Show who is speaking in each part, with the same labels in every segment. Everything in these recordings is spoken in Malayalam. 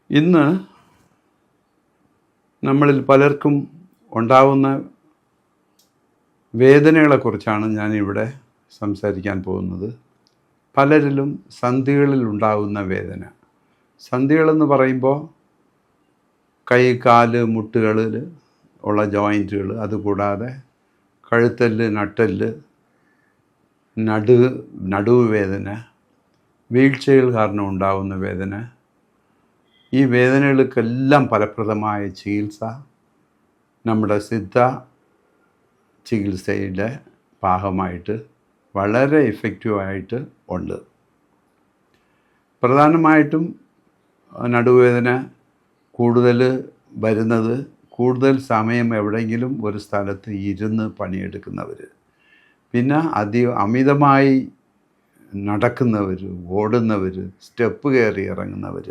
Speaker 1: ഇന്ന് നമ്മളിൽ പലർക്കും ഉണ്ടാവുന്ന വേദനകളെക്കുറിച്ചാണ് ഞാനിവിടെ സംസാരിക്കാൻ പോകുന്നത്. പലരിലും സന്ധികളിൽ ഉണ്ടാകുന്ന വേദന. സന്ധികളെന്ന് പറയുമ്പോൾ കൈ, കാല്, മുട്ടുകളിൽ ഉള്ള ജോയിൻറ്റുകൾ, അതുകൂടാതെ കഴുത്തല്ല്, നട്ടെല്ല്, നടുവ് വേദന, വീഴ്ചകൾ കാരണം ഉണ്ടാകുന്ന വേദന. ഈ വേദനകൾക്കെല്ലാം ഫലപ്രദമായ ചികിത്സ നമ്മുടെ സിദ്ധ ചികിത്സയുടെ ഭാഗമായിട്ട് വളരെ ഇഫക്റ്റീവായിട്ട് ഉണ്ട്. പ്രധാനമായിട്ടും നടുവേദന കൂടുതൽ വരുന്നത് കൂടുതൽ സമയം എവിടെയെങ്കിലും ഒരു സ്ഥലത്ത് ഇരുന്ന് പണിയെടുക്കുന്നവർ, പിന്നെ അമിതമായി നടക്കുന്നവർ, ഓടുന്നവർ, സ്റ്റെപ്പ് കയറി ഇറങ്ങുന്നവർ,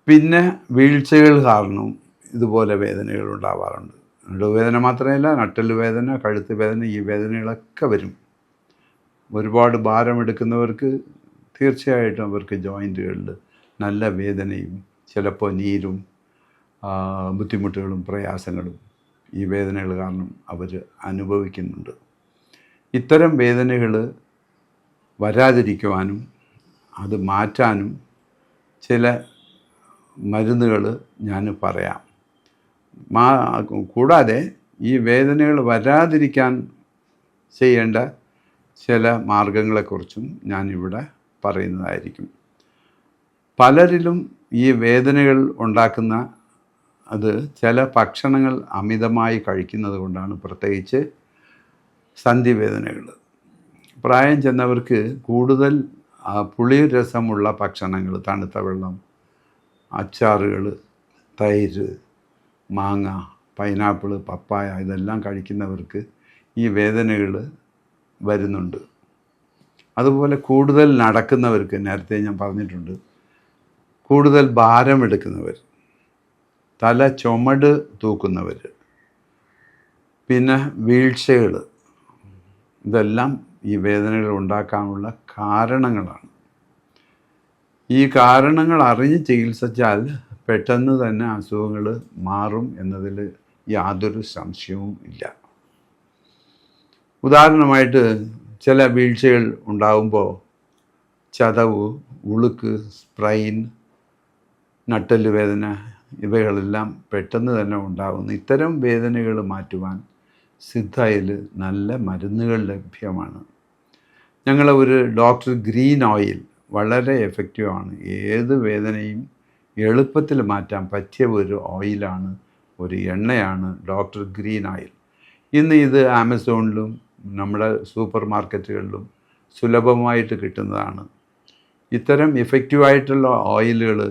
Speaker 1: പിന്നെ വീഴ്ചകൾ കാരണം ഇതുപോലെ വേദനകൾ ഉണ്ടാവാറുണ്ട്. നടുവേദന മാത്രമല്ല, നട്ടെല്ല് വേദന, കഴുത്ത് വേദന, ഈ വേദനകളൊക്കെ വരും. ഒരുപാട് ഭാരമെടുക്കുന്നവർക്ക് തീർച്ചയായിട്ടും അവർക്ക് ജോയിൻറ്റുകളിൽ നല്ല വേദനയും ചിലപ്പോൾ നീരും ബുദ്ധിമുട്ടുകളും പ്രയാസങ്ങളും ഈ വേദനകൾ കാരണം അവർ അനുഭവിക്കുന്നുണ്ട്. ഇത്തരം വേദനകൾ വരാതിരിക്കുവാനും അത് മാറ്റാനും ചില മരുന്നുകൾ ഞാൻ പറയാം. കൂടാതെ ഈ വേദനകൾ വരാതിരിക്കാൻ ചെയ്യേണ്ട ചില മാർഗങ്ങളെക്കുറിച്ചും ഞാനിവിടെ പറയുന്നതായിരിക്കും. പലരിലും ഈ വേദനകൾ ഉണ്ടാക്കുന്ന അത് ചില ഭക്ഷണങ്ങൾ അമിതമായി കഴിക്കുന്നത് കൊണ്ടാണ്, പ്രത്യേകിച്ച് സന്ധിവേദനകൾ. പ്രായം ചെന്നവർക്ക് കൂടുതൽ പുളി രസമുള്ള ഭക്ഷണങ്ങൾ, തണുത്ത വെള്ളം, അച്ചാറുകൾ, തൈര്, മാങ്ങ, പൈനാപ്പിൾ, പപ്പായ ഇതെല്ലാം കഴിക്കുന്നവർക്ക് ഈ വേദനകൾ വരുന്നുണ്ട്. അതുപോലെ കൂടുതൽ നടക്കുന്നവർക്ക്, നേരത്തെ ഞാൻ പറഞ്ഞിട്ടുണ്ട്, കൂടുതൽ ഭാരമെടുക്കുന്നവർ, തല ചുമട് തൂക്കുന്നവർ, പിന്നെ വീഴ്ചകൾ, ഇതെല്ലാം ഈ വേദനകൾ ഉണ്ടാക്കാനുള്ള കാരണങ്ങളാണ്. ഈ കാരണങ്ങൾ അറിഞ്ഞ് ചികിത്സിച്ചാൽ പെട്ടെന്ന് തന്നെ അസുഖങ്ങൾ മാറും എന്നതിൽ യാതൊരു സംശയവും ഇല്ല. ഉദാഹരണമായിട്ട് ചില വീഴ്ചകൾ ഉണ്ടാകുമ്പോൾ ചതവ്, ഉളുക്ക്, സ്പ്രൈൻ, നട്ടെല്ല് വേദന ഇവകളെല്ലാം പെട്ടെന്ന് തന്നെ ഉണ്ടാകുന്നു. ഇത്തരം വേദനകൾ മാറ്റുവാൻ സിദ്ധയിൽ നല്ല മരുന്നുകൾ ലഭ്യമാണ്. ഞങ്ങൾ ഒരു ഡോക്ടർ ഗ്രീൻ ഓയിൽ വളരെ എഫക്റ്റീവാണ്. ഏത് വേദനയും എളുപ്പത്തിൽ മാറ്റാൻ പറ്റിയ ഒരു ഓയിലാണ്, ഒരു എണ്ണയാണ് ഡോക്ടർ ഗ്രീൻ ഓയിൽ. ഇന്ന് ഇത് ആമസോണിലും നമ്മുടെ സൂപ്പർ മാർക്കറ്റുകളിലും സുലഭമായിട്ട് കിട്ടുന്നതാണ്. ഇത്തരം ഇഫക്റ്റീവായിട്ടുള്ള ഓയിലുകൾ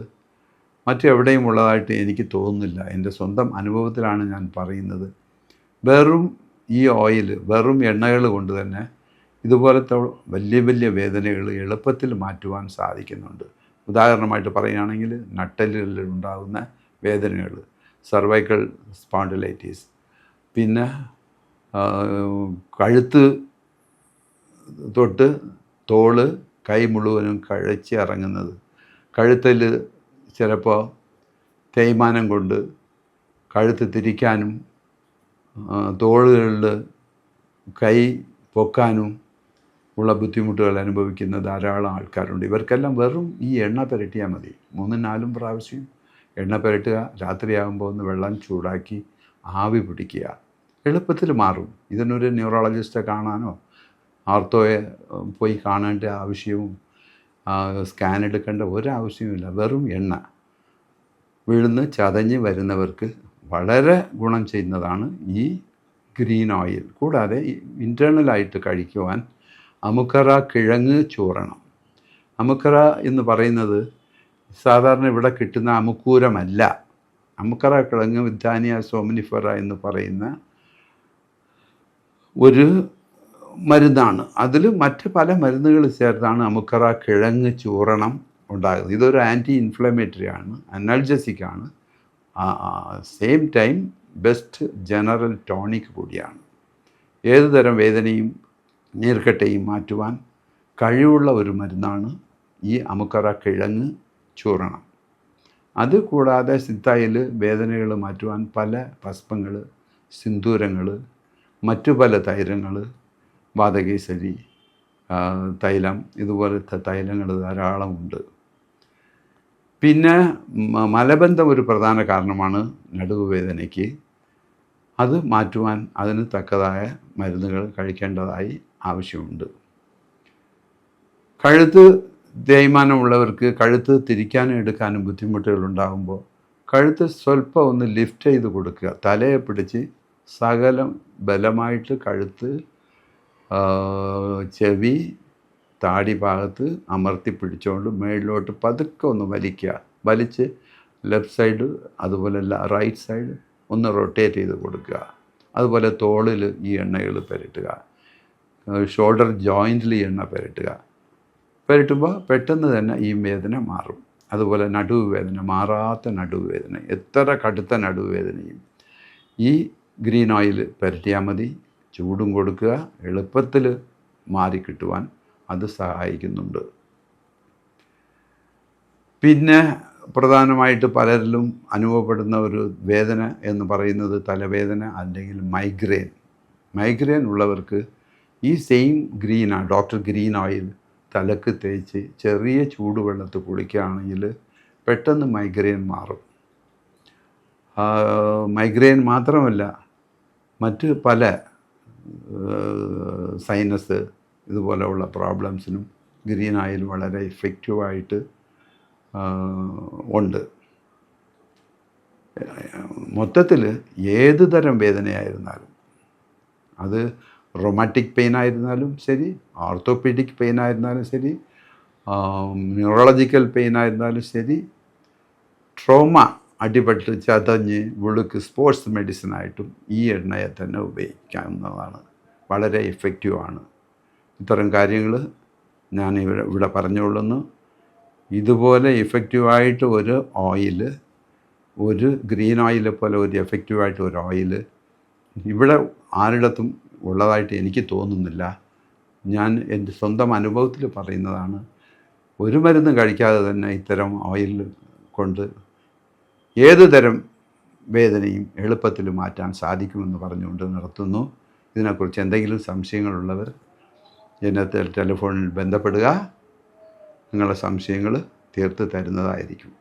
Speaker 1: മറ്റെവിടെയും ഉള്ളതായിട്ട് എനിക്ക് തോന്നുന്നില്ല. എൻ്റെ സ്വന്തം അനുഭവത്തിലാണ് ഞാൻ പറയുന്നത്. വെറും ഈ ഓയിൽ, വെറും എണ്ണകൾ കൊണ്ട് തന്നെ ഇതുപോലത്തെ വലിയ വലിയ വേദനകൾ എളുപ്പത്തിൽ മാറ്റുവാൻ സാധിക്കുന്നുണ്ട്. ഉദാഹരണമായിട്ട് പറയുകയാണെങ്കിൽ നട്ടെല്ലുകളിൽ ഉണ്ടാകുന്ന വേദനകൾ, സർവൈക്കൽ സ്പോണ്ടിലൈറ്റിസ്, പിന്നെ കഴുത്ത് തൊട്ട് തോള്, കൈ മുഴുവനും കഴിച്ച് ഇറങ്ങുന്നത്, കഴുത്തിൽ ചിലപ്പോൾ തേയ്മാനം കൊണ്ട് കഴുത്ത് തിരിക്കാനും തോളുകളിൽ കൈ പൊക്കാനും ഉള്ള ബുദ്ധിമുട്ടുകൾ അനുഭവിക്കുന്ന ധാരാളം ആൾക്കാരുണ്ട്. ഇവർക്കെല്ലാം വെറും ഈ എണ്ണ പുരട്ടിയാൽ മതി. 3-4 പ്രാവശ്യം എണ്ണ പുരട്ടുക, രാത്രിയാകുമ്പോൾ ഒന്ന് വെള്ളം ചൂടാക്കി ആവി പിടിക്കുക, എളുപ്പത്തിൽ മാറും. ഇതിനൊരു ന്യൂറോളജിസ്റ്റെ കാണാനോ ആർത്തോയെ പോയി കാണേണ്ട ആവശ്യവും സ്കാൻ എടുക്കേണ്ട ഒരാവശ്യവുമില്ല. വെറും എണ്ണ വിഴുന്ന് ചതഞ്ഞ് വരുന്നവർക്ക് വളരെ ഗുണം ചെയ്യുന്നതാണ് ഈ ഗ്രീൻ ഓയിൽ. കൂടാതെ ഇൻറ്റേർണലായിട്ട് കഴിക്കുവാൻ അമുക്കറ കിഴങ്ങ് ചൂരണം. അമുക്കറ എന്ന് പറയുന്നത് സാധാരണ ഇവിടെ കിട്ടുന്ന അമുക്കൂരമല്ല. അമുക്കറ കിഴങ്ങ് വിത്താനിയ സോമനിഫറ എന്ന് പറയുന്ന ഒരു മരുന്നാണ്. അതിൽ മറ്റ് പല മരുന്നുകൾ ചേർത്താണ് അമുക്കറ കിഴങ്ങ് ചൂരണം ഉണ്ടാകുന്നത്. ഇതൊരു ആൻറ്റി ഇൻഫ്ലമേറ്ററി ആണ്, അനൽജസിക് ആണ്, same time best general tonic കൂടിയാണ്. ഏതു തരം വേദനയും നീർക്കെട്ടയും മാറ്റുവാൻ കഴിവുള്ള ഒരു മരുന്നാണ് ഈ അമുക്കറ കിഴങ്ങ് ചൂർണം. അത് കൂടാതെ സിത്തായിൽ വേദനകൾ മാറ്റുവാൻ പല ഭസ്മങ്ങൾ, സിന്ദൂരങ്ങൾ, മറ്റു പല തൈലങ്ങൾ, വാതകേസരി തൈലം, ഇതുപോലത്തെ തൈലങ്ങൾ ധാരാളമുണ്ട്. പിന്നെ മലബന്ധം ഒരു പ്രധാന കാരണമാണ് നടുവുവേദനയ്ക്ക്. അത് മാറ്റുവാൻ അതിന് തക്കതായ മരുന്നുകൾ കഴിക്കേണ്ടതായി ആവശ്യമുണ്ട്. കഴുത്ത് തേയ്മാനമുള്ളവർക്ക് കഴുത്ത് തിരിക്കാനും എടുക്കാനും ബുദ്ധിമുട്ടുകൾ ഉണ്ടാകുമ്പോൾ കഴുത്ത് സ്വല്പം ഒന്ന് ലിഫ്റ്റ് ചെയ്ത് കൊടുക്കുക. തലയെ പിടിച്ച് സകലം ബലമായിട്ട് കഴുത്ത്, ചെവി, താടി ഭാഗത്ത് അമർത്തി പിടിച്ചുകൊണ്ട് മേളിലോട്ട് പതുക്കെ ഒന്ന് വലിക്കുക. വലിച്ച് ലെഫ്റ്റ് സൈഡ് അതുപോലെ റൈറ്റ് സൈഡ് ഒന്ന് റൊട്ടേറ്റ് ചെയ്ത് കൊടുക്കുക. അതുപോലെ തോളിൽ ഈ എണ്ണകൾ പുരട്ടുക. ഷോൾഡർ ജോയിൻറ്റിൽ ഈ എണ്ണ പുരട്ടുമ്പോൾ പെട്ടെന്ന് തന്നെ ഈ വേദന മാറും. അതുപോലെ നടുവുവേദന, മാറാത്ത നടുവുവേദന, എത്ര കടുത്ത നടുവുവേദനയും ഈ ഗ്രീൻ ഓയിൽ പുരട്ടിയാൽ മതി. ചൂടും കൊടുക്കുക, എളുപ്പത്തിൽ മാറിക്കിട്ടുവാൻ അത് സഹായിക്കുന്നുണ്ട്. പിന്നെ പ്രധാനമായിട്ട് പലരിലും അനുഭവപ്പെടുന്ന ഒരു വേദന എന്ന് പറയുന്നത് തലവേദന അല്ലെങ്കിൽ മൈഗ്രെയിൻ ഉള്ളവർക്ക് ഈ സെയിം ഡോക്ടർ ഗ്രീൻ ഓയിൽ തലക്ക് തേച്ച് ചെറിയ ചൂടുവെള്ളത്തിൽ കുളിക്കുകയാണെങ്കിൽ പെട്ടെന്ന് മൈഗ്രെയിൻ മാറും. മൈഗ്രെയിൻ മാത്രമല്ല, മറ്റ് പല സൈനസ് ഇതുപോലെയുള്ള പ്രോബ്ലംസിനും ഗ്രീൻ ഓയിൽ വളരെ ഇഫക്റ്റീവായിട്ട് ഉണ്ട്. മൊത്തത്തിൽ ഏത് തരം വേദനയായിരുന്നാലും, അത് റൊമാറ്റിക് പെയിൻ ആയിരുന്നാലും ശരി, ഓർത്തോപീഡിക് പെയിൻ ആയിരുന്നാലും ശരി, ന്യൂറോളജിക്കൽ പെയിൻ ആയിരുന്നാലും ശരി, ട്രോമ, അടിപെട്ട് ചതഞ്ഞ് വിളുക്ക് സ്പോർട്സ് മെഡിസിനായിട്ടും ഈ എണ്ണയെ തന്നെ ഉപയോഗിക്കാവുന്നതാണ്. വളരെ ഇഫക്റ്റീവാണ്. ഇത്തരം കാര്യങ്ങൾ ഞാൻ ഇവിടെ പറഞ്ഞുകൊള്ളുന്നു. ഇതുപോലെ ഇഫക്റ്റീവായിട്ട് ഒരു ഓയിൽ, ഒരു ഗ്രീൻ ഓയിലെ പോലെ ഒരു എഫക്റ്റീവായിട്ട് ഒരു ഓയിൽ ഇവിടെ ആരിടത്തും ഉള്ളതായിട്ട് എനിക്ക് തോന്നുന്നില്ല. ഞാൻ എൻ്റെ സ്വന്തം അനുഭവത്തിൽ പറയുന്നതാണ്. ഒരു മരുന്നും കഴിക്കാതെ തന്നെ ഇത്തരം ഓയിൽ കൊണ്ട് ഏത് തരം വേദനയും എളുപ്പത്തിൽ മാറ്റാൻ സാധിക്കുമെന്ന് പറഞ്ഞുകൊണ്ട് നിർത്തുന്നു. ഇതിനെക്കുറിച്ച് എന്തെങ്കിലും സംശയങ്ങളുള്ളവർ എന്നെ ടെലിഫോണിൽ ബന്ധപ്പെടുക. നിങ്ങളുടെ സംശയങ്ങൾ തീർത്ത് തരുന്നതായിരിക്കും.